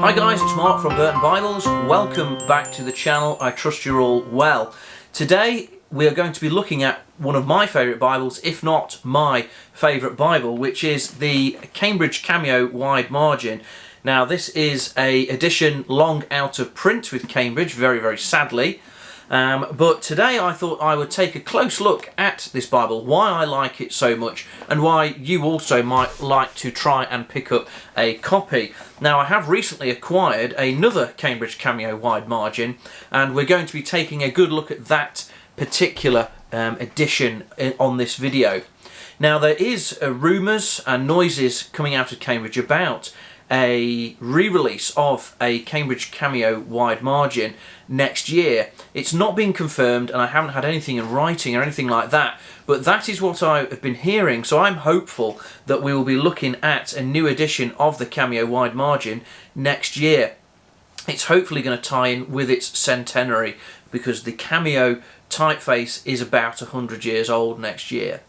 Hi guys, it's Mark from Burton Bibles. Welcome back to the channel. I trust you're all well. Today we are going to be looking at one of my favourite Bibles, if not my favourite Bible, which is the Cambridge Cameo wide margin. Now this is a edition long out of print with Cambridge, very sadly. But today I thought I would take a close look at this Bible, why I like it so much, and why you also might like to try and pick up a copy. Now I have recently acquired another Cambridge Cameo wide margin, and we're going to be taking a good look at that particular edition on this video. Now there is rumours and noises coming out of Cambridge about a re-release of a Cambridge Cameo wide margin next year. It's not been confirmed and I haven't had anything in writing or anything like that, but that is what I have been hearing, so I'm hopeful that we will be looking at a new edition of the Cameo wide margin next year. It's hopefully going to tie in with its centenary, because the Cameo typeface is about 100 years old next year.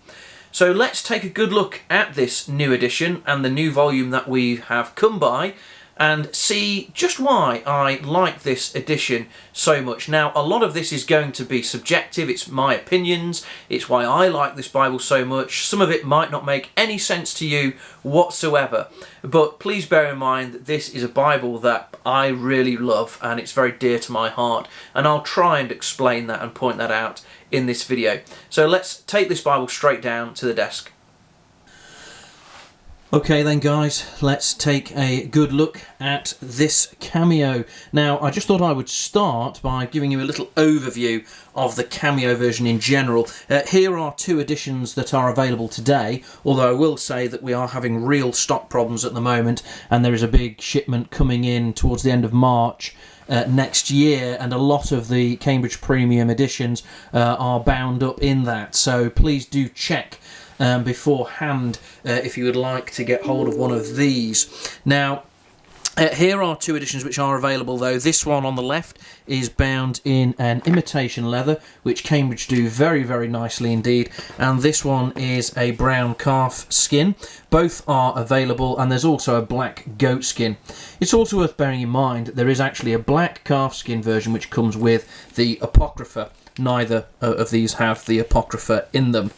So let's take a good look at this new edition and the new volume that we have come by and see just why I like this edition so much. Now, a lot of this is going to be subjective. It's my opinions. It's why I like this Bible so much. Some of it might not make any sense to you whatsoever, but please bear in mind that this is a Bible that I really love and it's very dear to my heart, and I'll try and explain that and point that out in this video. So let's take this Bible straight down to the desk. Okay then guys, let's take a good look at this Cameo. Now I just thought I would start by giving you a little overview of the Cameo version in general. Here are two editions that are available today, although I will say that we are having real stock problems at the moment, and there is a big shipment coming in towards the end of March next year, and a lot of the Cambridge Premium editions are bound up in that, so please do check beforehand if you would like to get hold of one of these. Now here are two editions which are available though. This one on the left is bound in an imitation leather, which Cambridge do very nicely indeed, and this one is a brown calf skin. Both are available, and there's also a black goat skin. It's also worth bearing in mind that there is actually a black calf skin version which comes with the Apocrypha. Neither of these have the Apocrypha in them.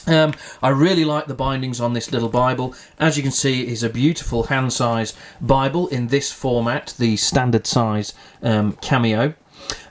I really like the bindings on this little Bible. As you can see, it is a beautiful hand-size Bible in this format, the standard size Cameo.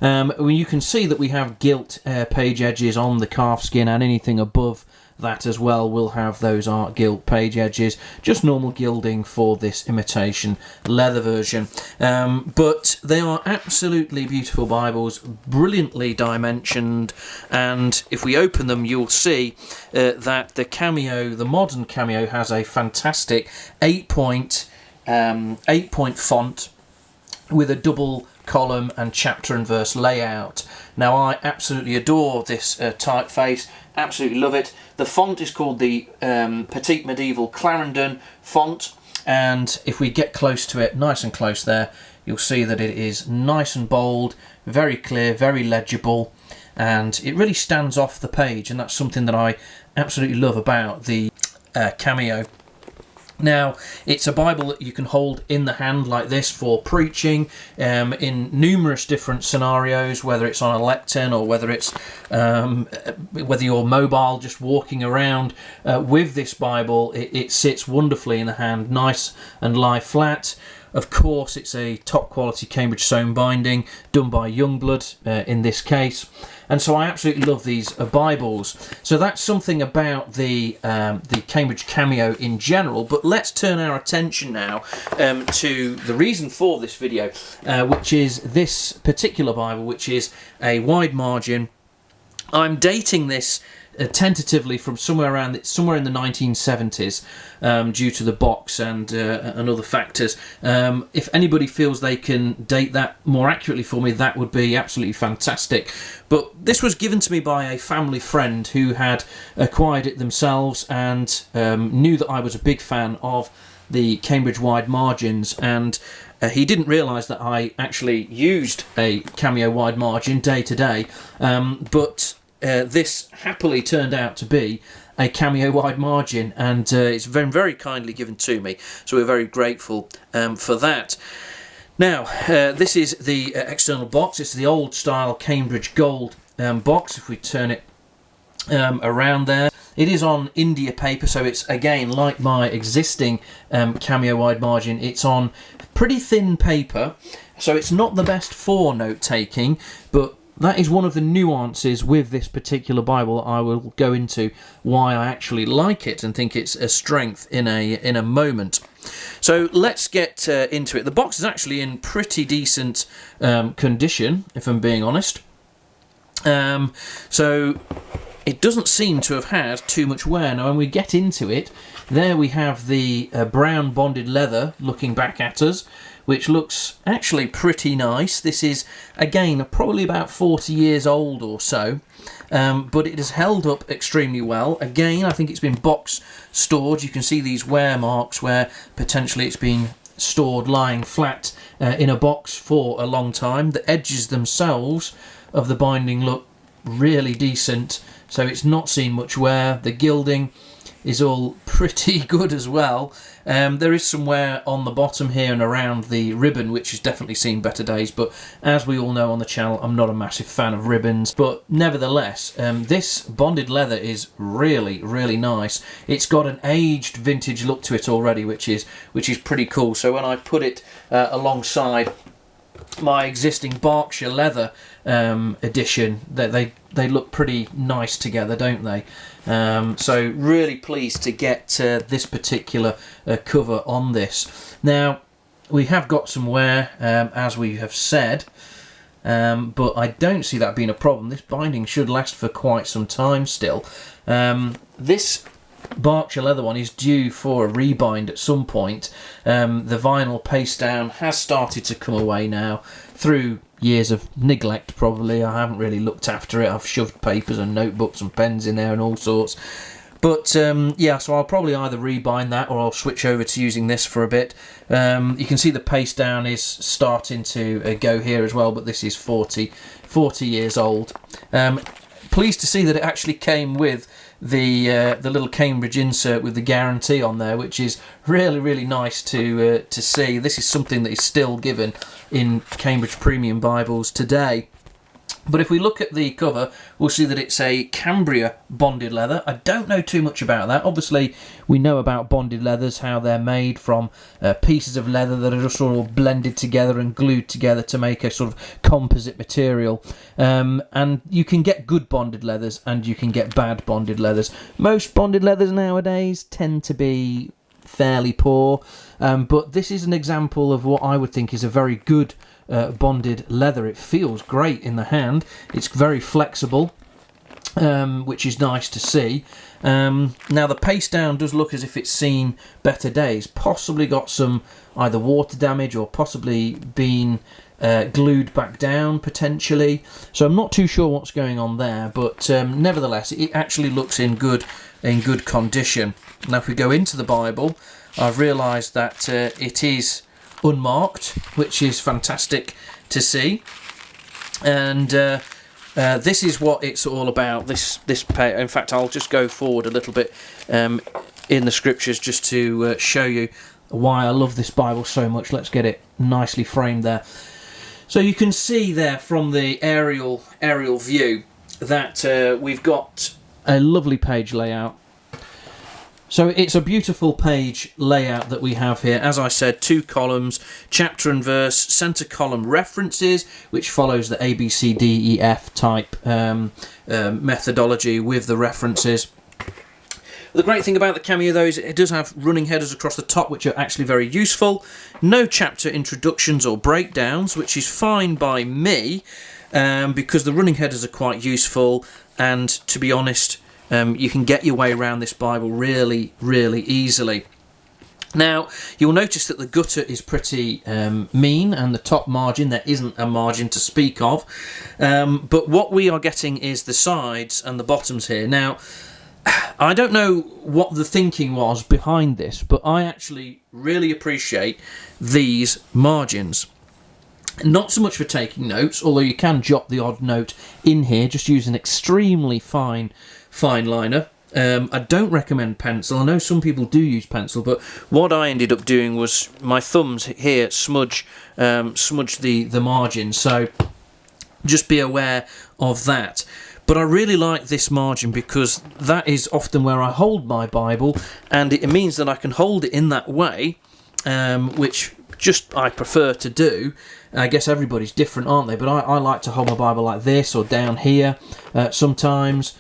You can see that we have gilt page edges on the calf skin, and anything above that as well will have those art gilt page edges, just normal gilding for this imitation leather version. But they are absolutely beautiful Bibles, brilliantly dimensioned, and if we open them you'll see that the Cameo, the modern Cameo, has a fantastic 8-point font with a double column and chapter and verse layout. Now I absolutely adore this typeface, absolutely love it. The font is called the Petite Medieval Clarendon font, and if we get close to it, nice and close there, you'll see that it is nice and bold, very clear, very legible, and it really stands off the page, and that's something that I absolutely love about the Cameo. Now, it's a Bible that you can hold in the hand like this for preaching in numerous different scenarios, whether it's on a lectern or whether it's whether you're mobile, just walking around with this Bible. It sits wonderfully in the hand, nice and lie flat. Of course, it's a top quality Cambridge sewn binding done by Youngblood in this case, and so I absolutely love these Bibles. So that's something about the Cambridge Cameo in general. But let's turn our attention now to the reason for this video, which is this particular Bible, which is a wide margin. I'm dating this tentatively from somewhere in the 1970s due to the box and other factors. If anybody feels they can date that more accurately for me, that would be absolutely fantastic. But this was given to me by a family friend who had acquired it themselves and knew that I was a big fan of the Cambridge wide margins, and he didn't realise that I actually used a Cameo wide margin day to day, but this happily turned out to be a Cameo wide margin, and it's very kindly given to me, so we're very grateful for that. Now, this is the external box. It's the old style Cambridge Gold box. If we turn it around there, it is on India paper, so it's again like my existing Cameo wide margin. It's on pretty thin paper, so it's not the best for note taking, but that is one of the nuances with this particular Bible. I will go into why I actually like it and think it's a strength in a moment. So let's get into it. The box is actually in pretty decent condition, if I'm being honest. So it doesn't seem to have had too much wear. Now when we get into it, there we have the brown bonded leather looking back at us, which looks actually pretty nice. This is, again, probably about 40 years old or so, but it has held up extremely well. Again, I think it's been box stored. You can see these wear marks where potentially it's been stored lying flat in a box for a long time. The edges themselves of the binding look really decent, so it's not seen much wear. The gilding is all pretty good as well. There is some wear on the bottom here and around the ribbon, which has definitely seen better days, but as we all know on the channel, I'm not a massive fan of ribbons. But nevertheless, this bonded leather is really, really nice. It's got an aged vintage look to it already, which is pretty cool. So when I put it alongside my existing Berkshire leather edition, they look pretty nice together, don't they? So really pleased to get this particular cover on this. Now we have got some wear, as we have said, but I don't see that being a problem. This binding should last for quite some time still. This Berkshire leather one is due for a rebind at some point. The vinyl paste down has started to come away now through years of neglect, probably. I haven't really looked after it. I've shoved papers and notebooks and pens in there and all sorts. But yeah, so I'll probably either rebind that or I'll switch over to using this for a bit. You can see the paste down is starting to go here as well, but this is 40 years old. Pleased to see that it actually came with the little Cambridge insert with the guarantee on there, which is really, really nice to see. This is something that is still given in Cambridge Premium Bibles today. But if we look at the cover, we'll see that it's a Cambria bonded leather. I don't know too much about that. Obviously, we know about bonded leathers, how they're made from pieces of leather that are just sort of blended together and glued together to make a sort of composite material. And you can get good bonded leathers and you can get bad bonded leathers. Most bonded leathers nowadays tend to be fairly poor, but this is an example of what I would think is a very good bonded leather. It feels great in the hand. It's very flexible, which is nice to see. Now the paste down does look as if it's seen better days. Possibly got some either water damage or possibly been glued back down potentially. So I'm not too sure what's going on there, but nevertheless it actually looks in good condition. Now if we go into the Bible, I've realised that it is unmarked, which is fantastic to see, and this is what it's all about. This page. In fact, I'll just go forward a little bit in the scriptures just to show you why I love this Bible so much. Let's get it nicely framed there. So you can see there from the aerial view that we've got a lovely page layout. So it's a beautiful page layout that we have here. As I said, 2 columns, chapter and verse, centre column references, which follows the A, B, C, D, E, F type methodology with the references. The great thing about the Cameo though is it does have running headers across the top, which are actually very useful. No chapter introductions or breakdowns, which is fine by me, because the running headers are quite useful, and to be honest, you can get your way around this Bible really, really easily. Now, you'll notice that the gutter is pretty mean, and the top margin, there isn't a margin to speak of. But what we are getting is the sides and the bottoms here. Now, I don't know what the thinking was behind this, but I actually really appreciate these margins. Not so much for taking notes, although you can jot the odd note in here, just use an extremely fine liner. I don't recommend pencil. I know some people do use pencil, but what I ended up doing was my thumbs here smudge the margin, so just be aware of that. But I really like this margin because that is often where I hold my Bible, and it means that I can hold it in that way, which just I prefer to do. I guess everybody's different, aren't they? But I like to hold my Bible like this or down here sometimes.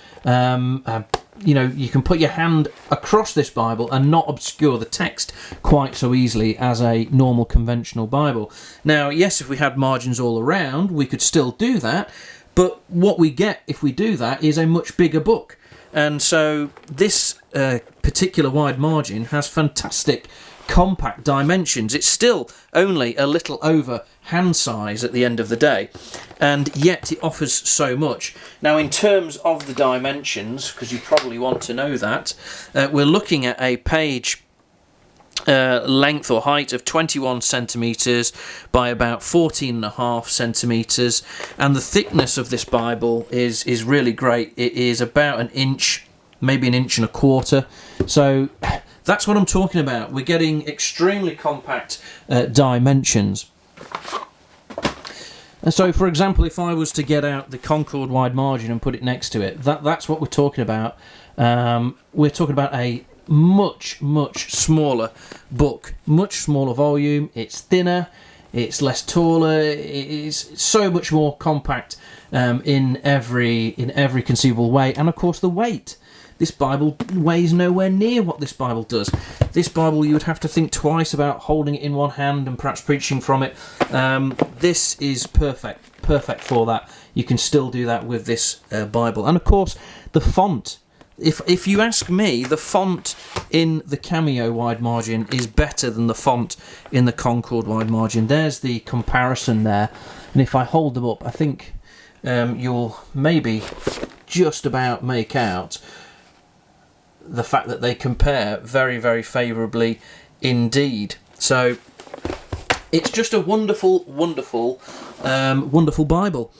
You know, you can put your hand across this Bible and not obscure the text quite so easily as a normal conventional Bible. Now, yes, if we had margins all around, we could still do that, but what we get if we do that is a much bigger book. And so this particular wide margin has fantastic compact dimensions. It's still only a little over hand size at the end of the day, and yet it offers so much. Now, in terms of the dimensions, because you probably want to know that, we're looking at a page length or height of 21 centimetres by about 14.5 centimetres, and the thickness of this Bible is really great. It is about an inch, maybe an inch and a quarter. So that's what I'm talking about. We're getting extremely compact dimensions. And so, for example, if I was to get out the Concord wide margin and put it next to it, that's what we're talking about. We're talking about a much smaller book, much smaller volume. It's thinner, it's less taller, it is so much more compact in every conceivable way. And of course, the weight. This Bible weighs nowhere near what this Bible does. This Bible, you would have to think twice about holding it in one hand and perhaps preaching from it. This is perfect for that. You can still do that with this Bible. And of course, the font. If you ask me, the font in the Cameo wide margin is better than the font in the Concord wide margin. There's the comparison there. And if I hold them up, I think you'll maybe just about make out the fact that they compare very favourably indeed. So it's just a wonderful Bible.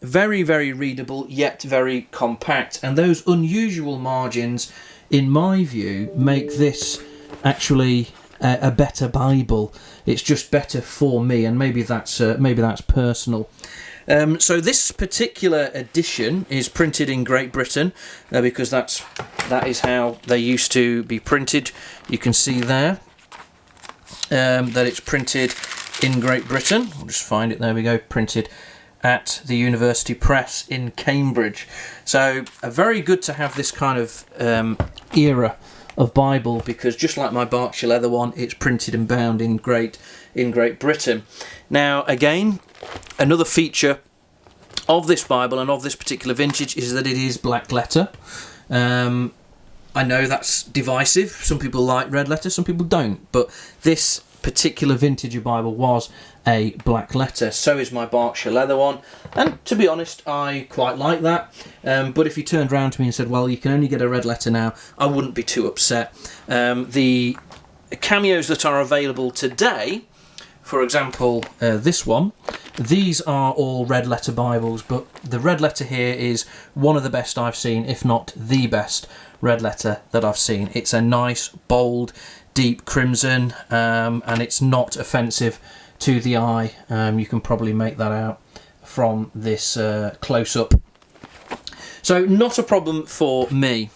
Very readable, yet very compact, and those unusual margins, in my view, make this actually a better Bible. It's just better for me, and maybe that's personal. So this particular edition is printed in Great Britain, because that is how they used to be printed. You can see there that it's printed in Great Britain. I'll just find it. There we go. Printed at the University Press in Cambridge. So very good to have this kind of era of Bible, because just like my Berkshire leather one, it's printed and bound in Great Britain. Now, again, another feature of this Bible and of this particular vintage is that it is black letter. I know that's divisive. Some people like red letter, some people don't. But this particular vintage of Bible was a black letter. So is my Berkshire leather one. And to be honest, I quite like that. But if you turned around to me and said, well, you can only get a red letter now, I wouldn't be too upset. The cameos that are available today, for example, this one, these are all red letter Bibles, but the red letter here is one of the best I've seen, if not the best red letter that I've seen. It's a nice, bold, deep crimson, and it's not offensive to the eye. You can probably make that out from this close-up. So not a problem for me.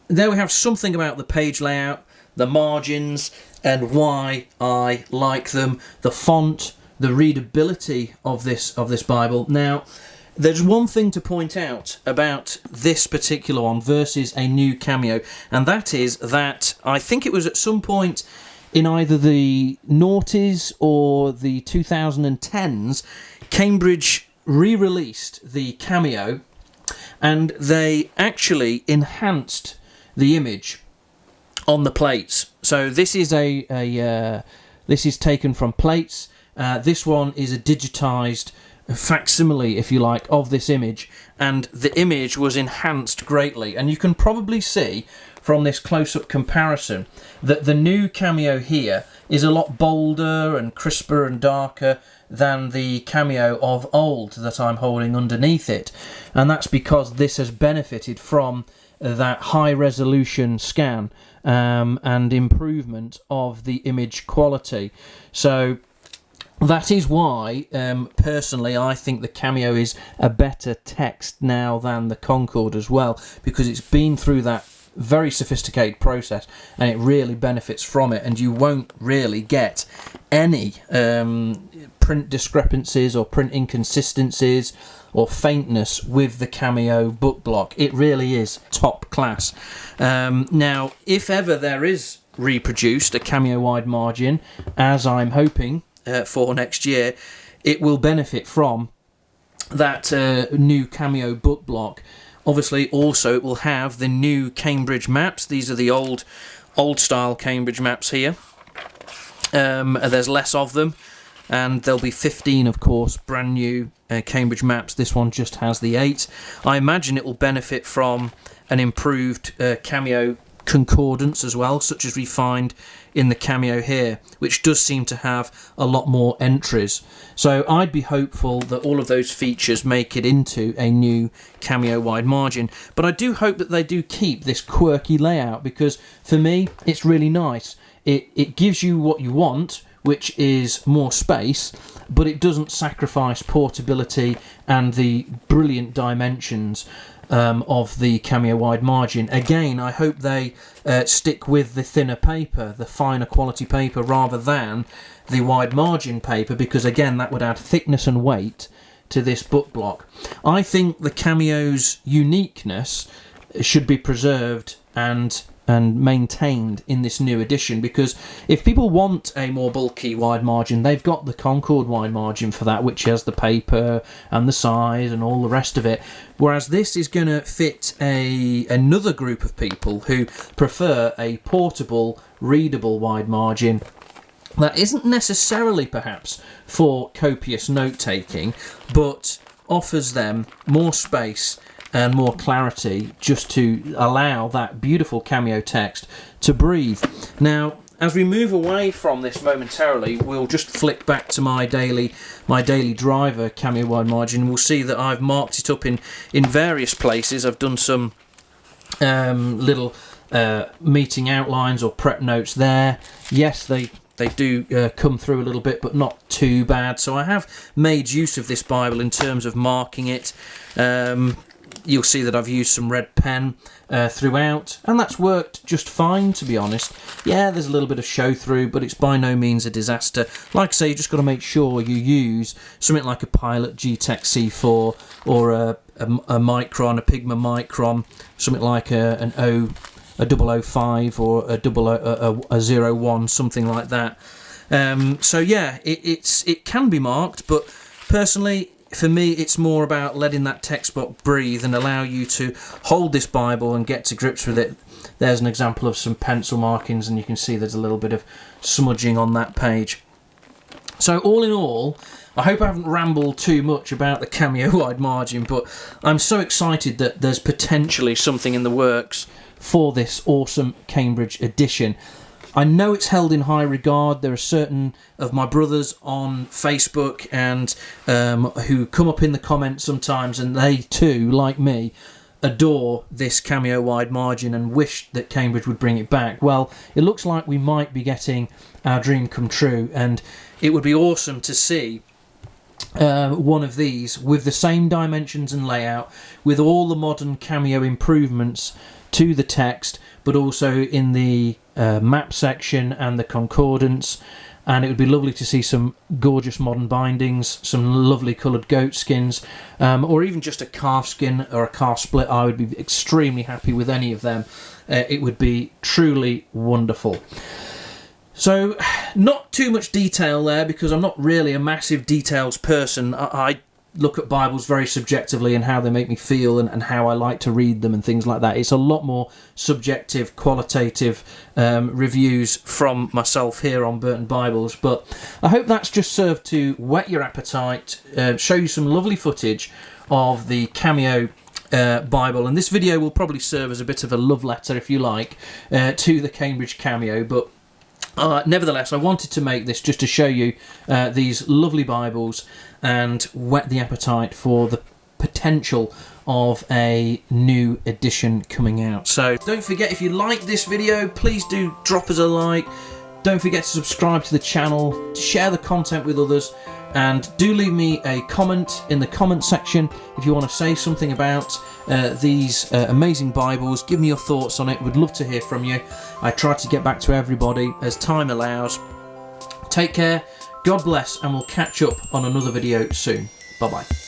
There we have something about the page layout, the margins, and why I like them, the font, the readability of this Bible. Now, there's one thing to point out about this particular one versus a new Cameo, and that is that I think it was at some point in either the noughties or the 2010s, Cambridge re-released the Cameo, and they actually enhanced the image on the plates. So this is this is taken from plates. This one is a digitized facsimile, if you like, of this image, and the image was enhanced greatly. And you can probably see from this close-up comparison that the new Cameo here is a lot bolder and crisper and darker than the Cameo of old that I'm holding underneath it, and that's because this has benefited from that high resolution scan and improvement of the image quality. So that is why, personally, I think the Cameo is a better text now than the Concord as well, because it's been through that very sophisticated process and it really benefits from it, and you won't really get any print discrepancies or print inconsistencies or faintness with the Cameo book block. It really is top class. Now, if ever there is reproduced a Cameo wide margin, as I'm hoping for next year, it will benefit from that new Cameo book block. Obviously, also it will have the new Cambridge maps. These are the old style Cambridge maps here. There's less of them, and there'll be 15, of course, brand new Cambridge maps. This one just has the 8. I imagine it will benefit from an improved Cameo concordance as well, such as we find in the Cameo here, which does seem to have a lot more entries. So I'd be hopeful that all of those features make it into a new Cameo wide margin, but I do hope that they do keep this quirky layout, because for me it's really nice. It gives you what you want, which is more space, but it doesn't sacrifice portability and the brilliant dimensions of the Cameo wide margin. Again, I hope they stick with the thinner paper, the finer quality paper, rather than the wide margin paper, because again that would add thickness and weight to this book block. I think the Cameo's uniqueness should be preserved and maintained in this new edition, because if people want a more bulky wide margin, they've got the Concord wide margin for that, which has the paper and the size and all the rest of it, whereas this is going to fit another group of people who prefer a portable, readable wide margin that isn't necessarily perhaps for copious note-taking, but offers them more space and more clarity, just to allow that beautiful Cameo text to breathe. Now, as we move away from this momentarily, we'll just flick back to my daily driver Cameo wide margin. We'll see that I've marked it up in various places. I've done some little meeting outlines or prep notes there. Yes, they do come through a little bit, but not too bad. So I have made use of this Bible in terms of marking it. You'll see that I've used some red pen throughout, and that's worked just fine, to be honest. Yeah, there's a little bit of show through, but it's by no means a disaster. Like I say, you just got to make sure you use something like a Pilot G-Tech C4 or a Micron, a Pigma Micron, something like an 005 or a 01, something like that. So yeah, it can be marked, but personally, for me, it's more about letting that text box breathe and allow you to hold this Bible and get to grips with it. There's an example of some pencil markings, and you can see there's a little bit of smudging on that page. So all in all, I hope I haven't rambled too much about the Cameo wide margin, but I'm so excited that there's potentially something in the works for this awesome Cambridge edition. I know it's held in high regard. There are certain of my brothers on Facebook and who come up in the comments sometimes, and they too, like me, adore this Cameo wide margin and wish that Cambridge would bring it back. Well, it looks like we might be getting our dream come true, and it would be awesome to see one of these with the same dimensions and layout, with all the modern Cameo improvements to the text, but also in the map section and the concordance. And it would be lovely to see some gorgeous modern bindings, some lovely coloured goat skins, or even just a calf skin or a calf split. I would be extremely happy with any of them. It would be truly wonderful. So, not too much detail there, because I'm not really a massive details person. I look at Bibles very subjectively and how they make me feel and how I like to read them and things like that. It's a lot more subjective, qualitative reviews from myself here on Burton Bibles, but I hope that's just served to whet your appetite, show you some lovely footage of the Cameo Bible, and this video will probably serve as a bit of a love letter, if you like, to the Cambridge Cameo, but nevertheless, I wanted to make this just to show you these lovely Bibles and whet the appetite for the potential of a new edition coming out. So don't forget, if you like this video, please do drop us a like. Don't forget to subscribe to the channel, share the content with others, and do leave me a comment in the comment section if you want to say something about these amazing Bibles. Give me your thoughts on it. Would love to hear from you. I try to get back to everybody as time allows. Take care, God bless, and we'll catch up on another video soon. Bye bye.